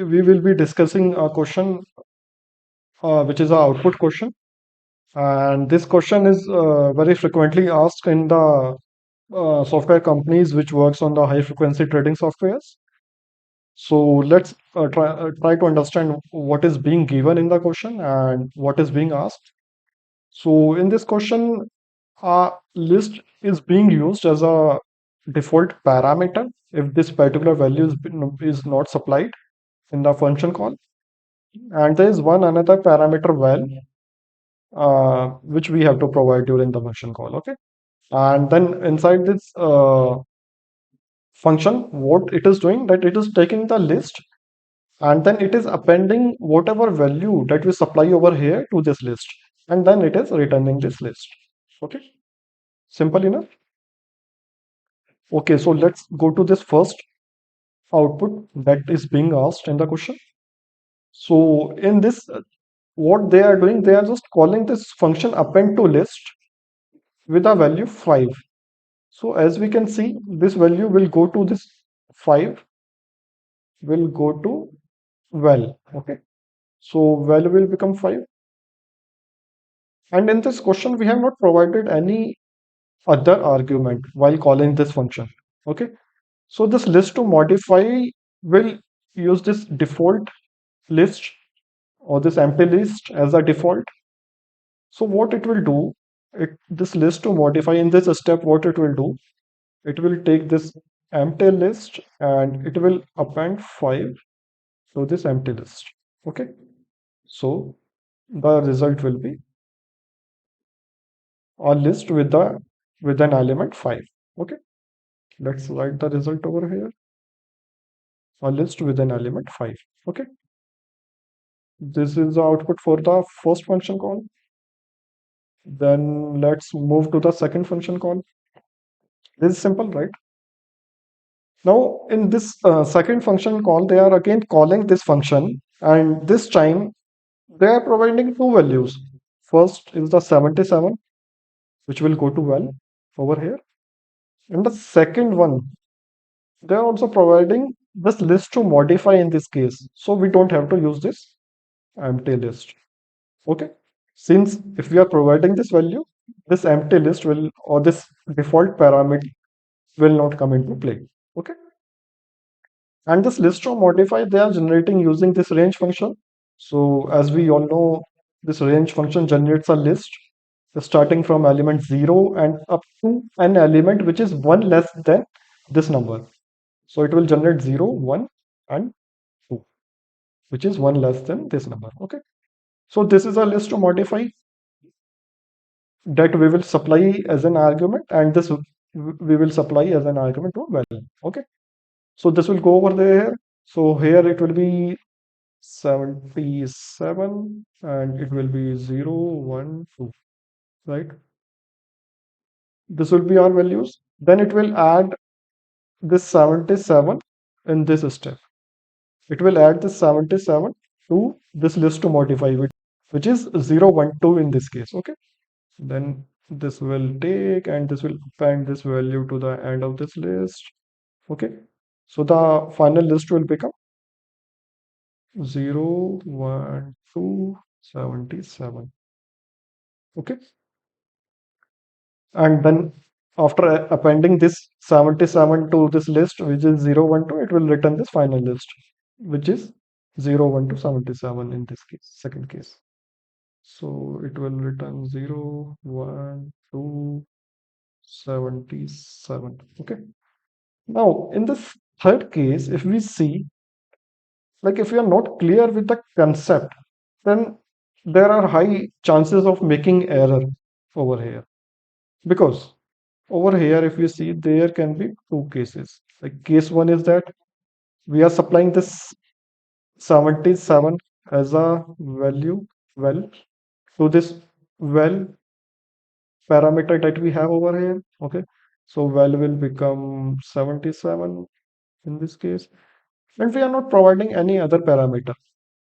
we will be discussing a question which is a output question, and this question is very frequently asked in the software companies which works on the high frequency trading softwares. So let's try to understand what is being given in the question and what is being asked. So in this question, a list is being used as a default parameter if this particular value is not supplied in the function call. And there is one another parameter val which we have to provide during the function call. Okay. And then inside this function, what it is doing that it is taking the list and then it is appending whatever value that we supply over here to this list. And then it is returning this list. Okay. Simple enough. Okay. So let's go to this first output that is being asked in the question. So in this, what they are doing, they are just calling this function append to list with a value 5. So as we can see, this value will go to this 5 will go to val. Okay. So val will become 5. And in this question, we have not provided any other argument while calling this function. Okay. So this list to modify will use this default list or this empty list as a default. So what it will do, this list to modify in this step, what it will do, it will take this empty list and it will append 5 to this empty list. Okay. So the result will be a list with an element 5. Okay. Let's write the result over here. A list with an element 5. Okay. This is the output for the first function call. Then let's move to the second function call. This is simple, right? Now, in this second function call, they are again calling this function, and this time they are providing two values. First is the 77, which will go to val over here. And the second one, they are also providing this list to modify in this case. So we don't have to use this empty list. Okay. Since if we are providing this value, this empty list will or this default parameter will not come into play. Okay. And this list to modify, they are generating using this range function. So as we all know, this range function generates a list starting from element 0 and up to an element which is 1 less than this number. So it will generate 0, 1, and 2, which is 1 less than this number. Okay. So this is a list to modify that we will supply as an argument, and this we will supply as an argument to val. Okay. So this will go over there. So here it will be 77 and it will be 0, 1, 2, right? This will be our values. Then it will add this 77 in this step. It will add this 77 to this list to modify, which is 0, 1, 2 in this case. Okay. Then this will take and this will append this value to the end of this list. Okay. So the final list will become 0, 1, 2, 77. Okay. And then after appending this 77 to this list, which is 0, 1, 2, it will return this final list, which is 0, 1 to 77 in this case, second case. So it will return 0, 1, 2, 77. Okay. Now, in this third case, if we see, like if we are not clear with the concept, then there are high chances of making error over here. Because over here, if you see, there can be two cases. Like case one is that we are supplying this 77 as a value well to this well parameter that we have over here. Okay. So val will become 77 in this case. And we are not providing any other parameter.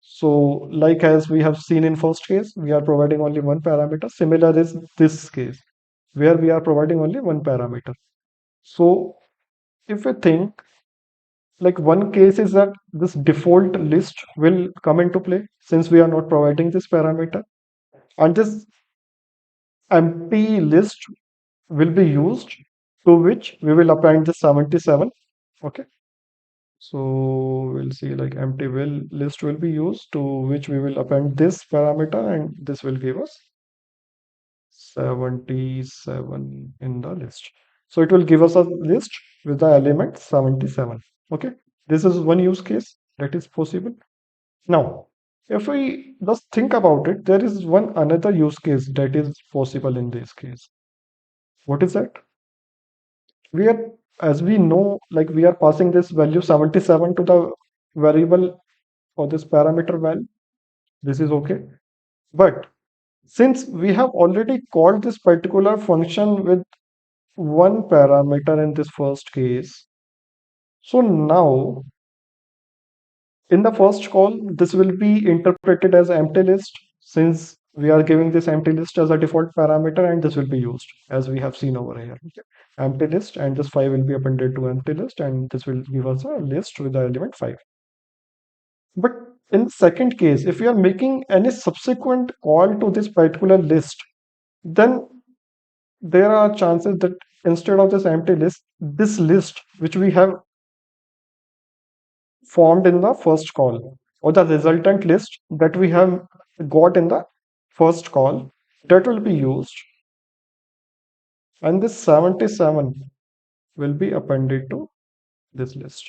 So like as we have seen in first case, we are providing only one parameter. Similar is this case where we are providing only one parameter. So if we think Like one case is that this default list will come into play since we are not providing this parameter, and this empty list will be used to which we will append the 77. Okay, so we'll see like empty will list will be used to which we will append this parameter, and this will give us 77 in the list. So it will give us a list with the element 77. Okay, this is one use case that is possible. Now, if we just think about it, there is one another use case that is possible in this case. What is that? We are, as we know, like we are passing this value 77 to the variable for this parameter value. This is okay. But since we have already called this particular function with one parameter in this first case, so now in the first call, this will be interpreted as empty list since we are giving this empty list as a default parameter, and this will be used as we have seen over here. Okay. Empty list, and this 5 will be appended to empty list, and this will give us a list with the element 5. But in second case, if we are making any subsequent call to this particular list, then there are chances that instead of this empty list, this list which we have formed in the first call, or the resultant list that we have got in the first call, that will be used, and this 77 will be appended to this list.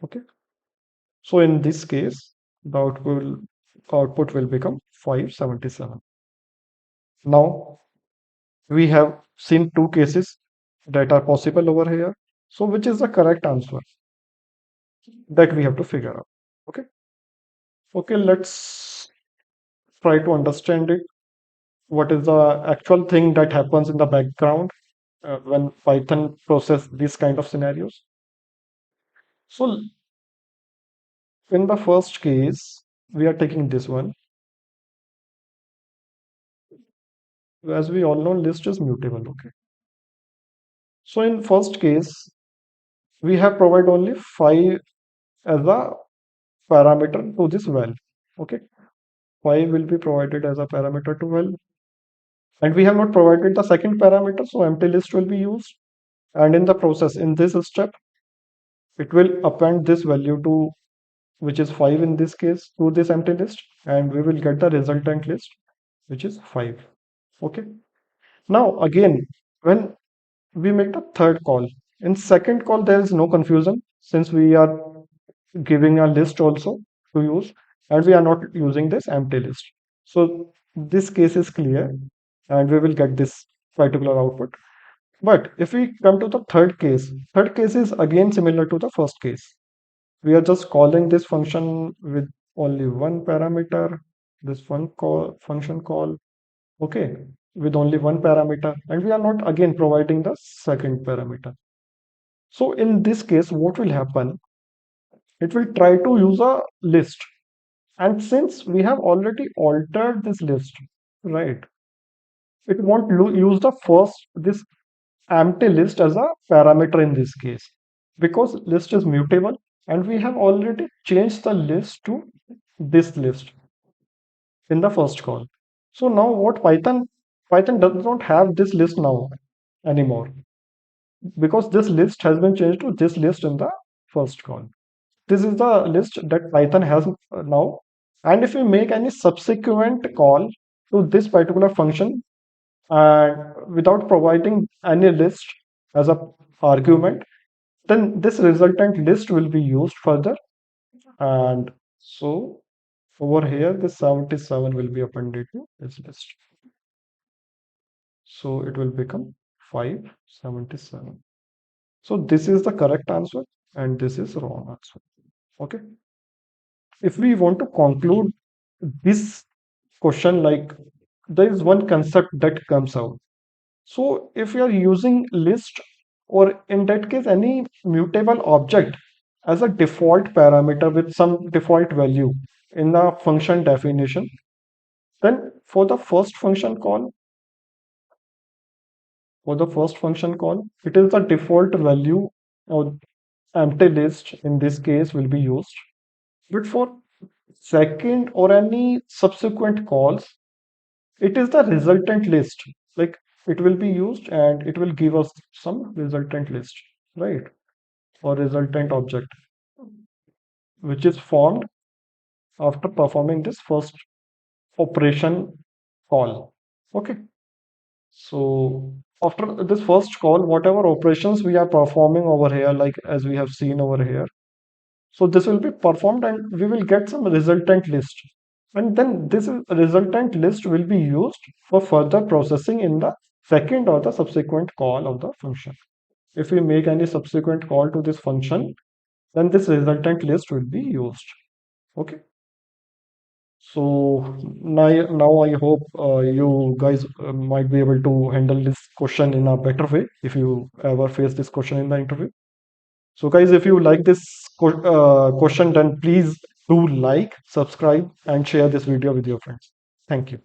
Okay, so in this case the output will become 577. Now we have seen two cases that are possible over here, so which is the correct answer that we have to figure out. Okay, okay, let's try to understand it. What is the actual thing that happens in the background when Python process these kind of scenarios? So in the first case, we are taking this one. As we all know, list is mutable. Okay. So in first case, we have provided only 5 as a parameter to this val. Okay. 5 will be provided as a parameter to val. And we have not provided the second parameter, so empty list will be used. And in the process, in this step, it will append this value to which is 5 in this case to this empty list, and we will get the resultant list which is 5. Okay, now again when we make the third call, in second call there is no confusion since we are giving a list also to use, and we are not using this empty list, so this case is clear and we will get this particular output. But if we come to the third case is again similar to the first case. We are just calling this function with only one parameter, this one function call, okay, with only one parameter, and we are not again providing the second parameter. So in this case, what will happen? It will try to use a list. And since we have already altered this list, right, it won't use the first, this empty list as a parameter in this case because list is mutable and we have already changed the list to this list in the first call. So now what Python does not have this list now anymore because this list has been changed to this list in the first call. This is the list that Python has now, and if we make any subsequent call to this particular function and without providing any list as a argument, then this resultant list will be used further, and so over here this 77 will be appended to this list, so it will become 577. So this is the correct answer and this is wrong answer. Okay, if we want to conclude this question, like there is one concept that comes out. So if you are using list, or in that case any mutable object as a default parameter with some default value in the function definition, then for the first function call, it is the default value, or empty list in this case will be used. But for second or any subsequent calls, it is the resultant list. Like it will be used and it will give us some resultant list, right? Or resultant object, which is formed after performing this first operation call. Okay. So after this first call, whatever operations we are performing over here, like as we have seen over here, so this will be performed and we will get some resultant list. And then this resultant list will be used for further processing in the second or the subsequent call of the function. If we make any subsequent call to this function, then this resultant list will be used. Okay. So now I hope you guys might be able to handle this question in a better way if you ever face this question in the interview. So guys, if you like this question, then please do like, subscribe, and share this video with your friends. Thank you.